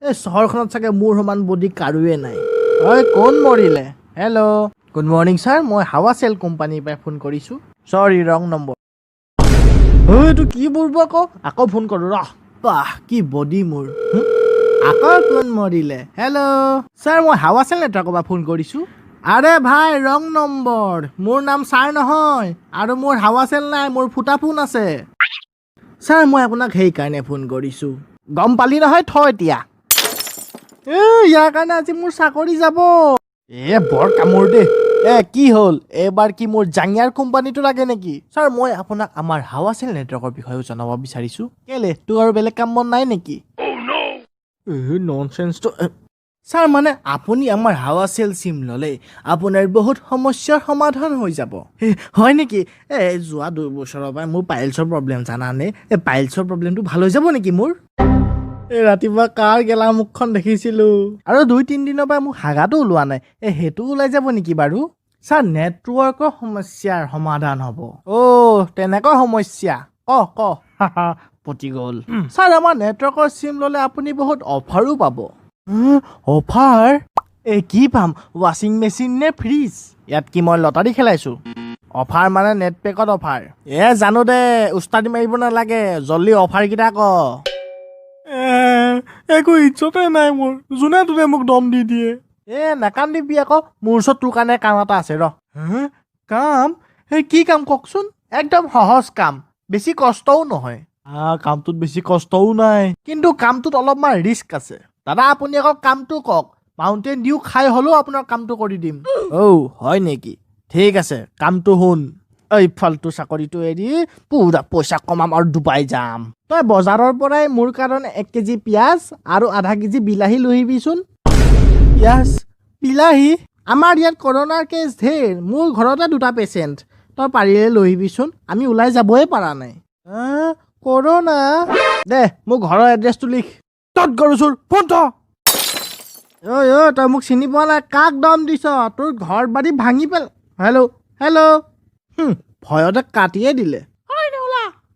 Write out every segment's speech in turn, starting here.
এই চহৰখনত চাগে মোৰ সমান বডি কাৰোৱে নাই ঐ কোন মৰিলে হেল্ল' গুড মৰ্ণিং ছাৰ মই হাৱা চেল কোম্পানীৰ পৰা ফোন কৰিছোঁ চৰি ৰং নম্বৰ এইটো কি বুৰ্ব আকৌ ফোন কৰোঁ ৰহ বাহ কি বডি মোৰ আকৌ কোন মৰিলে হেল্ল' ছাৰ মই হাৱা চেল নেটৱৰ্কৰ পৰা ফোন কৰিছোঁ আৰে ভাই ৰং নম্বৰ মোৰ নাম ছাৰ নহয় আৰু মোৰ হাৱা চেল নাই মোৰ ফুটা ফোন আছে ছাৰ মই আপোনাক সেইকাৰণে ফোন কৰিছোঁ গম পালি নহয় থ এতিয়া ইয়াৰ কাৰণে আজি মোৰ চাকৰি যাব বৰ কামোৰ দে কি হ'ল এইবাৰ কি মোৰ জাঙিয়াৰ কোম্পানীটো লাগে নেকি ছাৰ মই আপোনাক আমাৰ হাৱা চেল নেটৱৰ্কৰ বিষয়েও জনাব বিচাৰিছোঁ কেলে তোৰ আৰু বেলেগ কাম বন নাই নেকি ননচেন্সটো ছাৰ মানে আপুনি আমাৰ হাৱা চেল চিম ল'লে আপোনাৰ বহুত সমস্যাৰ সমাধান হৈ যাব হয় নেকি যোৱা 2 বছৰৰ পৰা মোৰ পাইলছৰ প্ৰব্লেম জানানে পাইলছৰ প্ৰব্লেমটো ভাল হৈ যাব নেকি মোৰ ৰাতিপুৱা কাৰ গেলা মুখখন দেখিছিলোঁ আৰু 2-3 দিনৰ পৰা মোক হাগাটো ওলোৱা নাই সেইটো ওলাই যাব নেকি বাৰু ছাৰ নেটৱৰ্কৰ সমস্যাৰ সমাধান হ'ব তেনেকুৱা সমস্যা ক পতি গ'ল ছাৰ আমাৰ নেটৱৰ্কৰ চিম ল'লে আপুনি বহুত অফাৰো পাব অফাৰ কি পাম ৱাশ্বিং মেচিন নে ফ্ৰিজ ইয়াত কি মই লটাৰী খেলাইছোঁ অফাৰ মানে নেট পেকত অফাৰ জানো দে উস্তাদি মাৰিব নালাগে জল্দি অফাৰকেইটা ক একো ইজ্জতে নাই মোৰ যোনে তোনে মোক দম দি দিয়ে নাকান্দিবি আকৌ মোৰ ওচৰত তোৰ কাৰণে কাম এটা আছে কাম কি কাম কওকচোন একদম সহজ কাম বেছি কষ্টও নহয় কামটোত বেছি কষ্টও নাই কিন্তু কামটোত অলপমান ৰিস্ক আছে দাদা আপুনি আকৌ কামটো কওক মাউণ্টেইন ডিউ খাই হ'লেও আপোনাৰ কামটো কৰি দিম হয় নেকি ঠিক আছে কামটো শুন এই ফাল্টু চাকৰিটো এৰি পুৰা পইচা কমাম আৰু ডুবাই যাম তই বজাৰৰ পৰাই মোৰ কাৰণে 1 কেজি পিঁয়াজ আৰু আধা কেজি বিলাহী লৈ আহিবিচোন পিঁয়াজ বিলাহী আমাৰ ইয়াত কৰোণাৰ কেছ ঢেৰ মোৰ ঘৰতে 2টা পেচেণ্ট তই পাৰিলে লৈ আহিবিচোন আমি ওলাই যাবই পৰা নাই কৰোণা দে মোৰ ঘৰৰ এড্ৰেছটো লিখ তত গৰুচোৰ ফোন থ তই মোক চিনি পোৱা নাই কাক দম দিছ তোৰ ঘৰ বাৰী ভাঙি হেল্ল' ভয়তে কাটিয়ে দিলে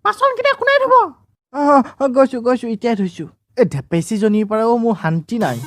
বাচনকেইটা কোনে ধুব গৈছোঁ এতিয়াই থৈছোঁ ধেপেচিজনীৰ পৰাও মোৰ শান্তি নাই